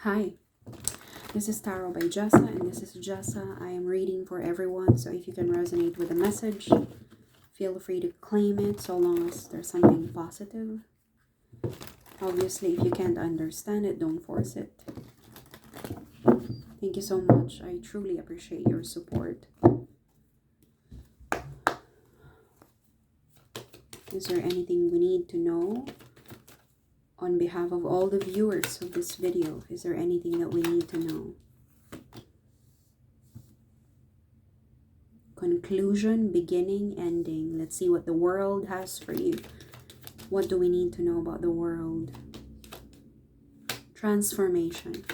Hi, this is Tarot by Jessa, and this is Jessa. I am reading for everyone, so if you can resonate with the message, feel free to claim it so long as there's something positive. Obviously, if you can't understand it, don't force it. Thank you so much. I truly appreciate your support. Is there anything we need to know? On behalf of all the viewers of this video, is there anything that we need to know? Conclusion, beginning, ending. Let's see what the world has for you. What do we need to know about the world? Transformation.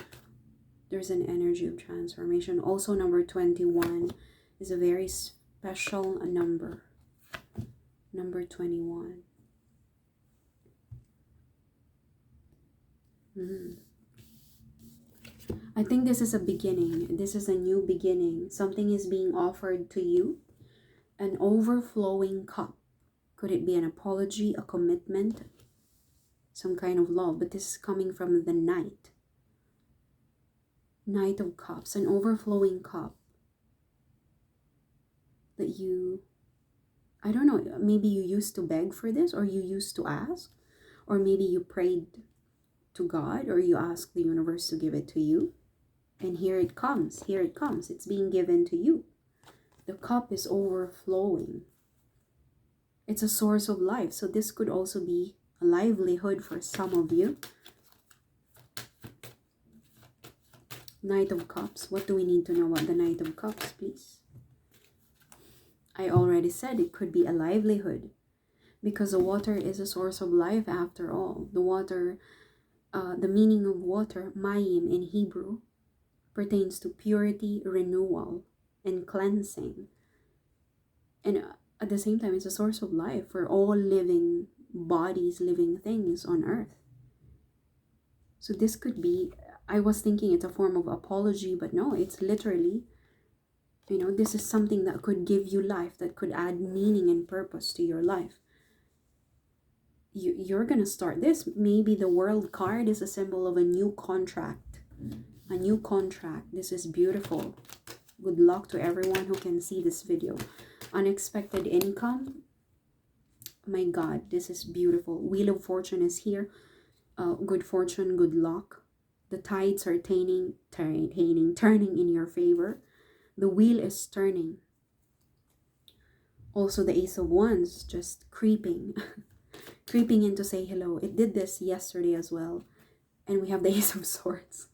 There's an energy of transformation. Also, number 21 is a very special number. Number 21. I think this is a beginning. This is a new beginning. Something is being offered to you. An overflowing cup. Could it be an apology, a commitment, some kind of love? But this is coming from the Knight. Knight of Cups, an overflowing cup. That you, I don't know, maybe you used to beg for this, or you used to ask, or maybe you prayed to God, or you asked the universe to give it to you. And here it comes, it's being given to you. The cup is overflowing. It's a source of life. So this could also be a livelihood for some of you. Knight of Cups. What do we need to know about the Knight of Cups, please? I already said it could be a livelihood. Because the water is a source of life after all. The water, the meaning of water, mayim in Hebrew, pertains to purity, renewal, and cleansing. And at the same time, it's a source of life for all living bodies, living things on earth. So this could be, I was thinking it's a form of apology, but no, it's literally, this is something that could give you life, that could add meaning and purpose to your life. You're going to start this. Maybe the World card is a symbol of a new contract. A new contract. This is beautiful. Good luck to everyone who can see this video. Unexpected income. My God, this is beautiful. Wheel of Fortune is here. Good fortune, good luck. The tides are turning in your favor. The wheel is turning. Also, the Ace of Wands just creeping. Creeping in to say hello. It did this yesterday as well. And we have the Ace of Swords.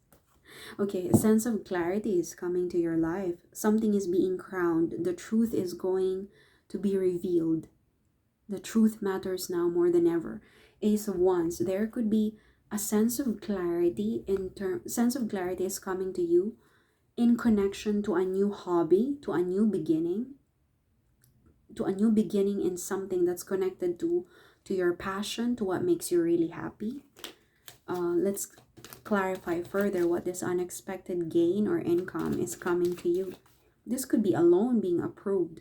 Okay, a sense of clarity is coming to your life. Something is being crowned. The truth is going to be revealed. The truth matters now more than ever. Ace of Wands. There could be a sense of clarity. Sense of clarity is coming to you in connection to a new hobby, to a new beginning. To a new beginning in something that's connected to your passion, to what makes you really happy. Let's clarify further what this unexpected gain or income is coming to you. This could be a loan being approved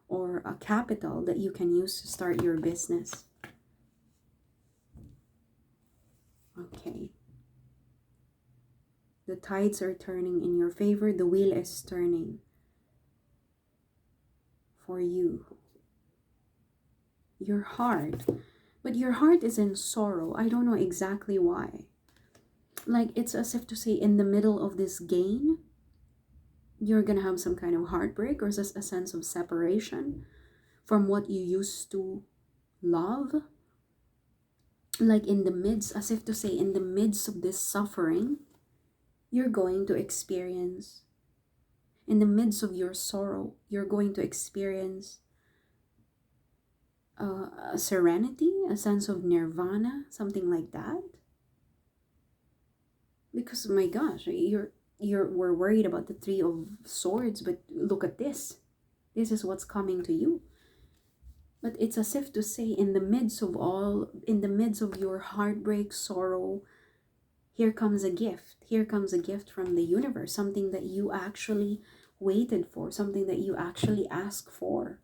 or a capital that you can use to start your business. Okay. The tides are turning in your favor. The wheel is turning for you. Your heart. But your heart is in sorrow. I don't know exactly why. Like, it's as if to say, in the middle of this gain, you're gonna have some kind of heartbreak or just a sense of separation from what you used to love. Like, in the midst, as if to say, in the midst of this suffering, you're going to experience, in the midst of your sorrow, you're going to experience a serenity, a sense of nirvana, something like that. Because, my gosh, we're worried about the Three of Swords, but look at this. This is what's coming to you. But it's as if to say, in the midst of your heartbreak, sorrow, here comes a gift. Here comes a gift from the universe, something that you actually waited for, something that you actually asked for.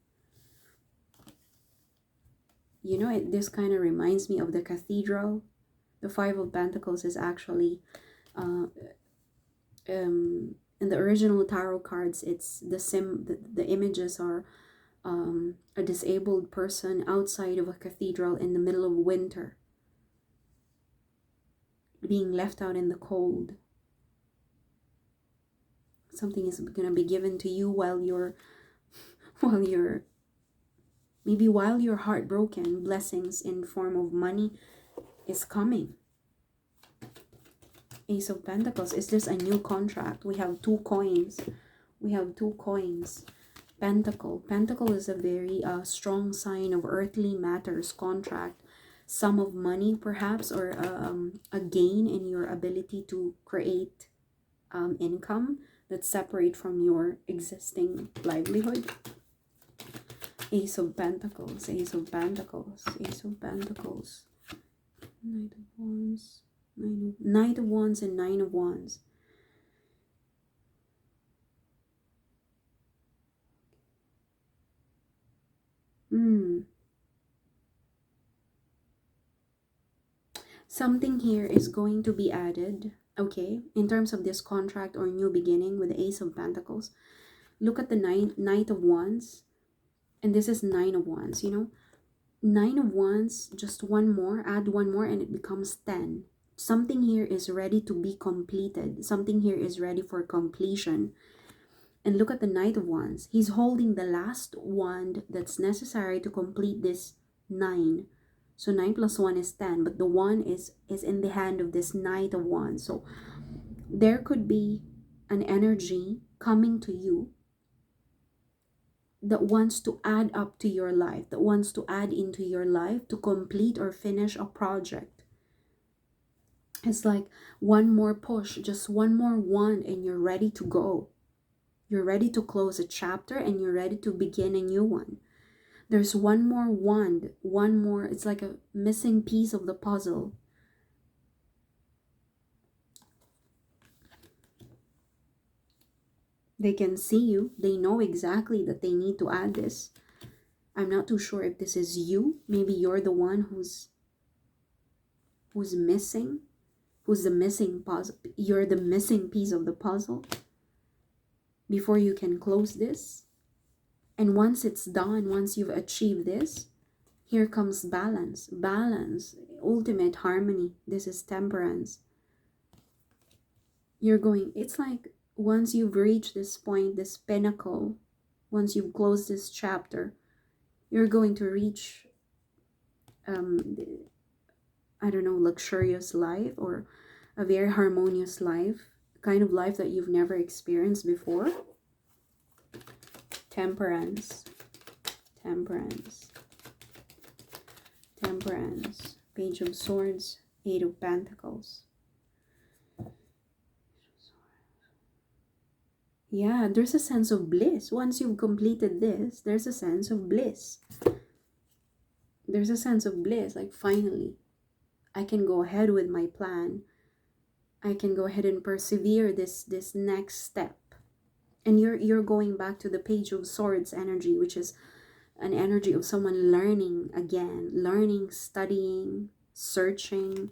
This kind of reminds me of the cathedral The Five of Pentacles is actually uh, in the original tarot cards, it's the images are a disabled person outside of a cathedral in the middle of winter, being left out in the cold. Something is going to be given to you while you're maybe while you're heartbroken. Blessings in form of money is coming. Ace of Pentacles. Is this a new contract? We have two coins. We have two coins. Pentacle. Pentacle is a very strong sign of earthly matters, contract, sum of money perhaps, or a gain in your ability to create income that's separate from your existing livelihood. Ace of Pentacles, Ace of Pentacles, Ace of Pentacles, Knight of Wands, Knight of Wands, and Nine of Wands. Something here is going to be added, okay, in terms of this contract or new beginning with the Ace of Pentacles. Look at the Knight of Wands, and this is Nine of Wands, you know. Nine of Wands, just one more, add one more, and it becomes 10. Something here is ready to be completed. Something here is ready for completion. And look at the Knight of Wands. He's holding the last wand that's necessary to complete this 9. So 9 plus 1 is 10, but the 1 is in the hand of this Knight of Wands. So there could be an energy coming to you that wants to add up to your life, that wants to add into your life to complete or finish a project. It's like one more push, just one more wand, and you're ready to go. You're ready to close a chapter and you're ready to begin a new one. There's one more wand, one more, it's like a missing piece of the puzzle. They can see you. They know exactly that they need to add this. I'm not too sure if this is you. Maybe you're the one who's missing, who's the missing puzzle. You're the missing piece of the puzzle before you can close this. And once it's done, once you've achieved this, here comes balance. Balance, ultimate harmony. This is temperance. You're going, it's like once you've reached this point, this pinnacle, once you've closed this chapter, you're going to reach, I don't know, luxurious life or a very harmonious life, kind of life that you've never experienced before. Temperance, temperance, temperance, Page of Swords, Eight of Pentacles. Yeah, there's a sense of bliss. Once you've completed this, there's a sense of bliss. There's a sense of bliss, like finally, I can go ahead with my plan. I can go ahead and persevere this next step. And you're going back to the Page of Swords energy, which is an energy of someone learning again, learning, studying, searching,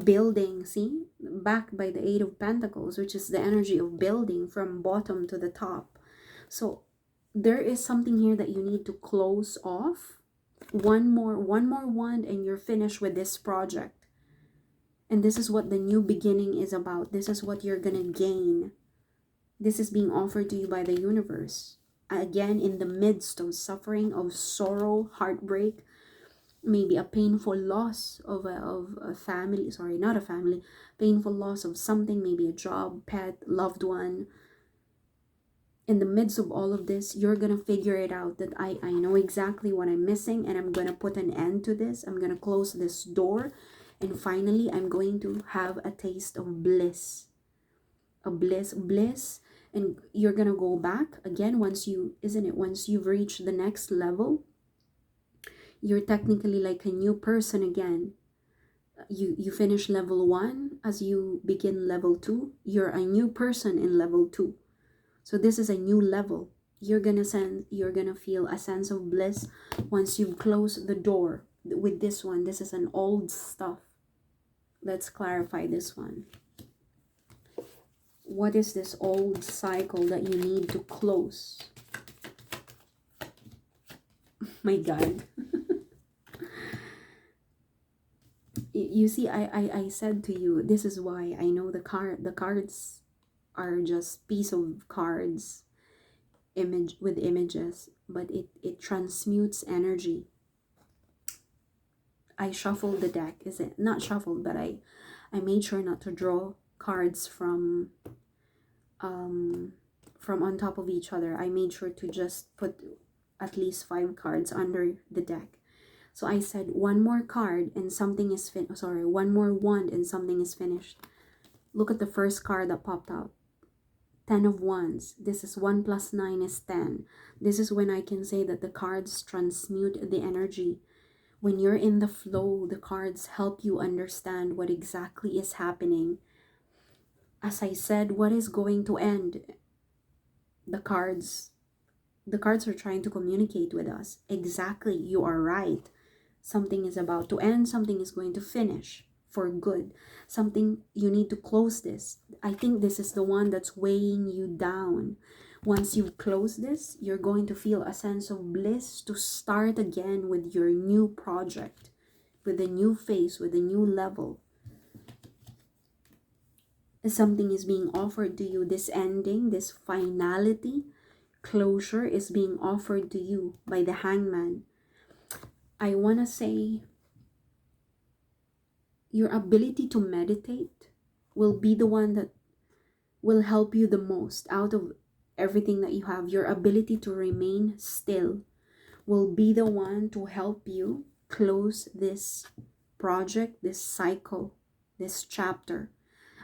building. See, backed by the Eight of Pentacles, which is the energy of building from bottom to the top. So there is something here that you need to close off. One more wand and you're finished with this project. And this is what the new beginning is about. This is what you're gonna gain. This is being offered to you by the universe. Again, in the midst of suffering, of sorrow, heartbreak, maybe a painful loss of a family, sorry, not a family, painful loss of something, maybe a job, pet, loved one. In the midst of all of this, you're gonna figure it out, that I know exactly what I'm missing, and I'm gonna put an end to this. I'm gonna close this door, and finally I'm going to have a taste of bliss. A bliss. And you're gonna go back again once you've reached the next level. You're technically like a new person again. You finish level 1, as you begin level 2, you're a new person in level 2. So this is a new level. You're gonna feel a sense of bliss once you close the door with this one. This is an old stuff. Let's clarify this one. What is this old cycle that you need to close? My God. You see, I said to you, this is why I know the cards are just piece of cards, image with images, but it transmutes energy. I shuffled the deck. Is it not shuffled, but I made sure not to draw cards from on top of each other. I made sure to just put at least 5 cards under the deck. So I said one more card and something is one more wand and something is finished. Look at the first card that popped out. 10 of Wands. This is 1 plus 9 is 10. This is when I can say that the cards transmute the energy. When you're in the flow, the cards help you understand what exactly is happening. As I said, what is going to end? The cards are trying to communicate with us. Exactly, you are right. Something is about to end, something is going to finish for good. Something, you need to close this. I think this is the one that's weighing you down. Once you close this, you're going to feel a sense of bliss to start again with your new project, with a new phase, with a new level. Something is being offered to you. This ending, this finality, closure is being offered to you by the Hangman. I want to say your ability to meditate will be the one that will help you the most out of everything that you have. Your ability to remain still will be the one to help you close this project, this cycle, this chapter.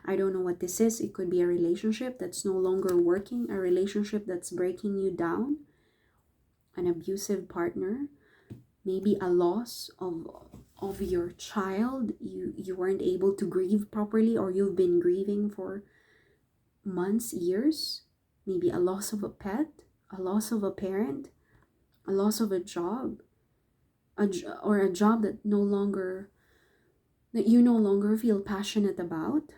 I don't know what this is. It could be a relationship that's no longer working, a relationship that's breaking you down, an abusive partner, maybe a loss of your child. You weren't able to grieve properly, or you've been grieving for months, years. Maybe a loss of a pet, a loss of a parent, a loss of a job, or a job that you no longer feel passionate about,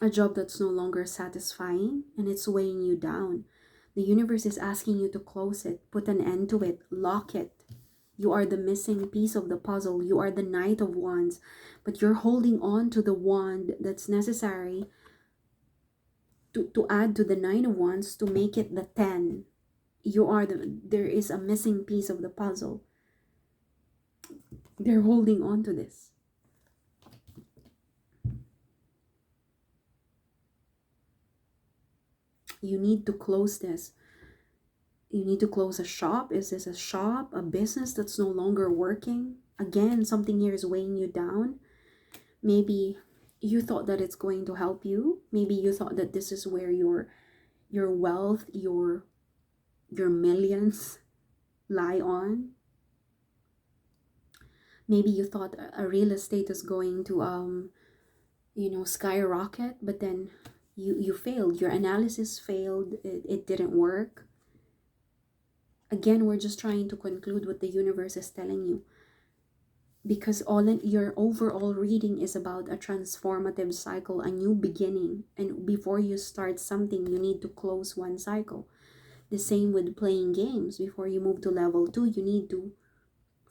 a job that's no longer satisfying and it's weighing you down. The universe is asking you to close it, put an end to it, lock it. You are the missing piece of the puzzle. You are the Knight of Wands, but you're holding on to the wand that's necessary to add to the 9 of Wands to make it the 10. There is a missing piece of the puzzle. They're holding on to this. You need to close this. You need to close a shop. Is this a shop, a business that's no longer working? Again, something here is weighing you down. Maybe you thought that it's going to help you. Maybe you thought that this is where your wealth, your millions lie on. Maybe you thought a real estate is going to skyrocket, but then you failed. Your analysis failed. It didn't work. Again, we're just trying to conclude what the universe is telling you, because your overall reading is about a transformative cycle, a new beginning. And before you start something, you need to close one cycle. The same with playing games. Before you move to level 2, you need to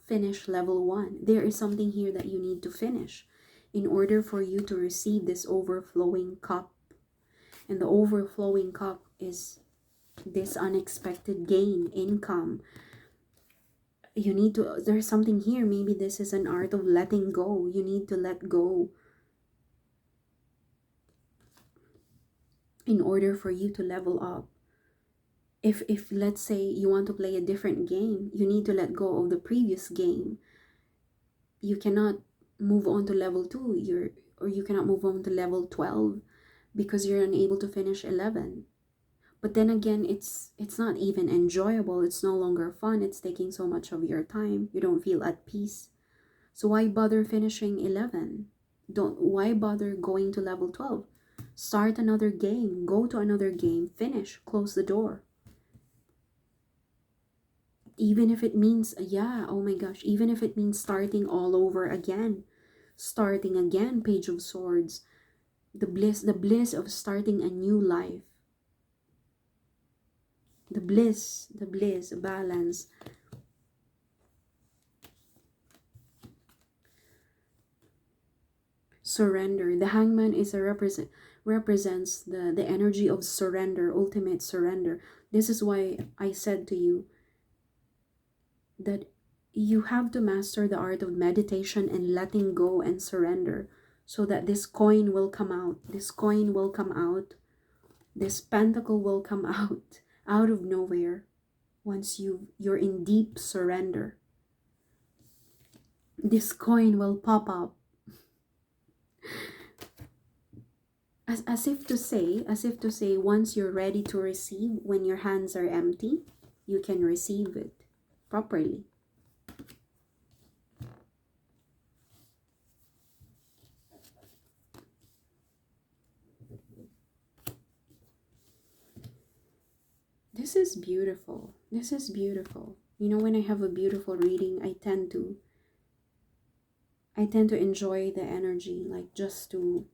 finish level 1. There is something here that you need to finish in order for you to receive this overflowing cup. And the overflowing cup is this unexpected gain, income. There's something here. Maybe this is an art of letting go. You need to let go in order for you to level up. If let's say you want to play a different game, you need to let go of the previous game. You cannot move on to level 2, or you cannot move on to level 12 because you're unable to finish 11. But then again, it's not even enjoyable. It's no longer fun. It's taking so much of your time. You don't feel at peace. So why bother finishing 11? Why bother going to level 12? Start another game. Go to another game. Finish. Close the door. Even if it means, oh my gosh, even if it means starting all over again. starting again. Page of Swords, the bliss of starting a new life. The bliss, balance. Surrender. The Hangman is a represents the energy of surrender, ultimate surrender. This is why I said to you that you have to master the art of meditation and letting go and surrender, so that this coin will come out. This coin will come out. This pentacle will come out of nowhere once you're in deep surrender. This coin will pop up. As if to say, once you're ready to receive, when your hands are empty, you can receive it properly. This is beautiful. This is beautiful. You know, when I have a beautiful reading, I tend to enjoy the energy, like just to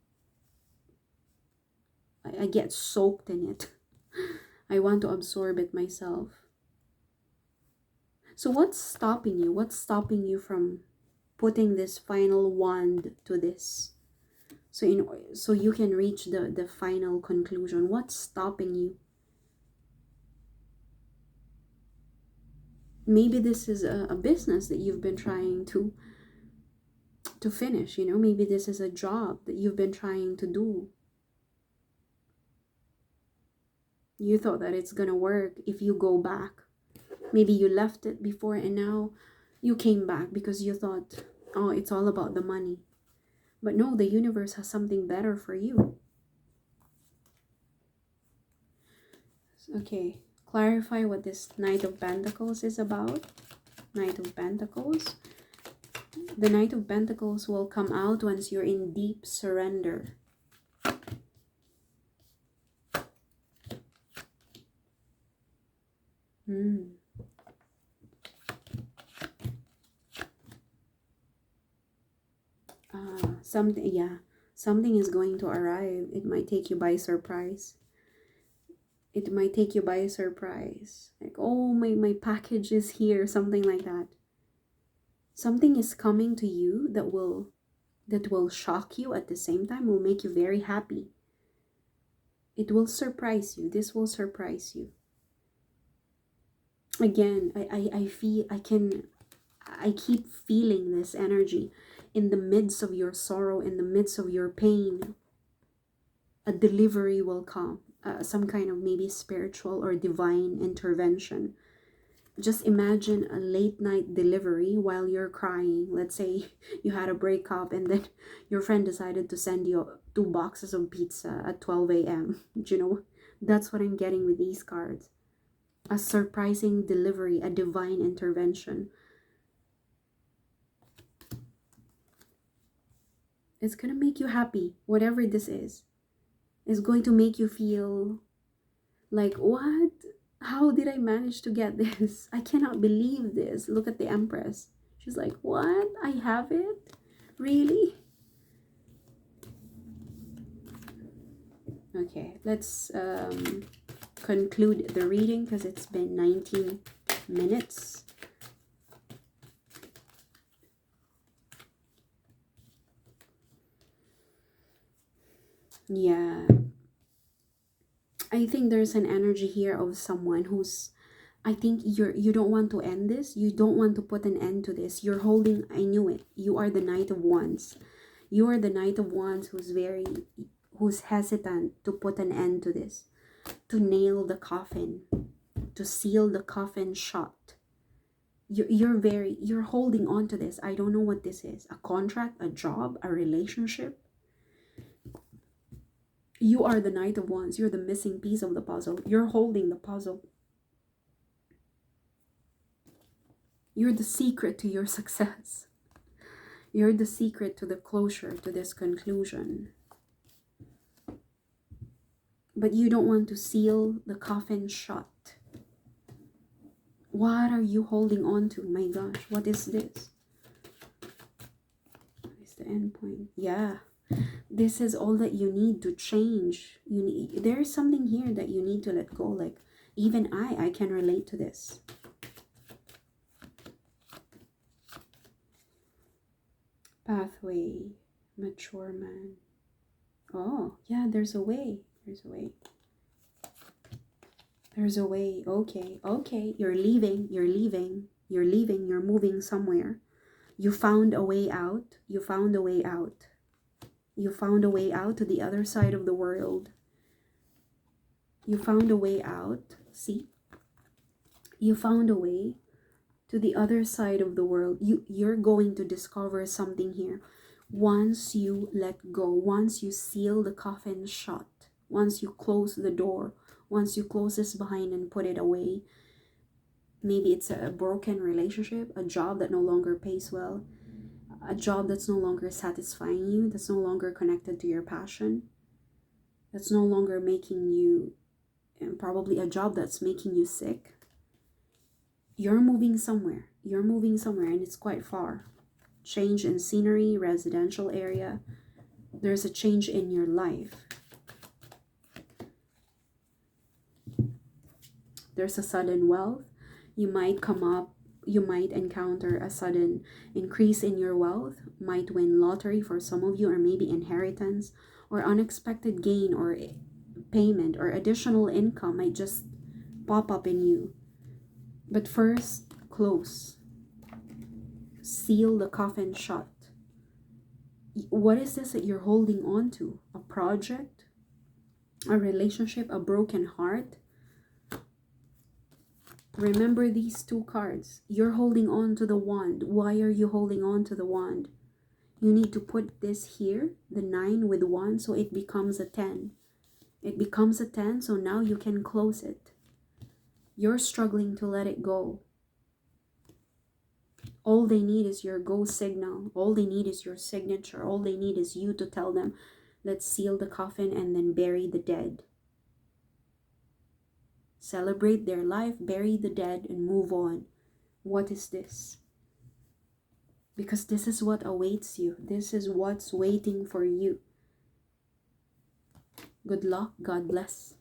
I get soaked in it. I want to absorb it myself. So what's stopping you? What's stopping you from putting this final wand to this? So you can reach the final conclusion. What's stopping you? Maybe this is a business that you've been trying to finish, you know. Maybe this is a job that you've been trying to do. You thought that it's gonna work if you go back. Maybe you left it before and now you came back because you thought, oh, it's all about the money. But no, the universe has something better for you. Okay, clarify what this Knight of Pentacles is about. Knight of Pentacles. The Knight of Pentacles will come out once you're in deep surrender. Something is going to arrive. It might take you by surprise. It might take you by surprise. Like, oh, my package is here, something like that. Something is coming to you that will shock you at the same time, will make you very happy. It will surprise you. This will surprise you. Again, I keep feeling this energy. In the midst of your sorrow, in the midst of your pain, a delivery will come. Some kind of maybe spiritual or divine intervention. Just imagine a late night delivery while you're crying. Let's say you had a breakup and then your friend decided to send you 2 boxes of pizza at 12 a.m. You know, that's what I'm getting with these cards. A surprising delivery, a divine intervention. It's gonna make you happy, whatever this is. It's going to make you feel like, what? How did I manage to get this? I cannot believe this. Look at the Empress. She's like, what? I have it? Really? Okay, let's conclude the reading because it's been 19 minutes. Yeah, I think there's an energy here of someone who's, I think you don't want to end this. You don't want to put an end to this. You're holding, I knew it. You are the Knight of Wands. You are the Knight of Wands who's hesitant to put an end to this, to nail the coffin, to seal the coffin shut. You're holding on to this. I don't know what this is. A contract, a job, a relationship. You are the Knight of Wands. You're the missing piece of the puzzle. You're holding the puzzle. You're the secret to your success. You're the secret to the closure, to this conclusion. But you don't want to seal the coffin shut. What are you holding on to? My gosh, what is this? What is the end point. Yeah. This is all that you need to change. There is something here that you need to let go. Like, even I can relate to this. Pathway, mature man. Oh, yeah, there's a way. There's a way. There's a way. Okay, okay. You're leaving. You're leaving. You're leaving. You're moving somewhere. You found a way out. You found a way out. You found a way out to the other side of the world. You found a way out. See? You found a way to the other side of the world. You're going to discover something here. Once you let go, once you seal the coffin shut, once you close the door, once you close this behind and put it away, maybe it's a broken relationship, a job that no longer pays well, a job that's no longer satisfying you, that's no longer connected to your passion, that's no longer making you, and probably a job that's making you sick. You're moving somewhere. You're moving somewhere, and it's quite far. Change in scenery, residential area. There's a change in your life. There's a sudden wealth. You might encounter a sudden increase in your wealth, might win lottery for some of you, or maybe inheritance, or unexpected gain or payment or additional income might just pop up in you. But first, close. Seal the coffin shut. What is this that you're holding on to? A project? A relationship? A broken heart? Remember these two cards. You're holding on to the wand. Why are you holding on to the wand? You need to put this here, the 9 with 1, so it becomes a 10. It becomes a 10, so now you can close it. You're struggling to let it go. All they need is your go signal. All they need is your signature. All they need is you to tell them, let's seal the coffin and then bury the dead. Celebrate their life, bury the dead, and move on. What is this? Because this is what awaits you. This is what's waiting for you. Good luck. God bless.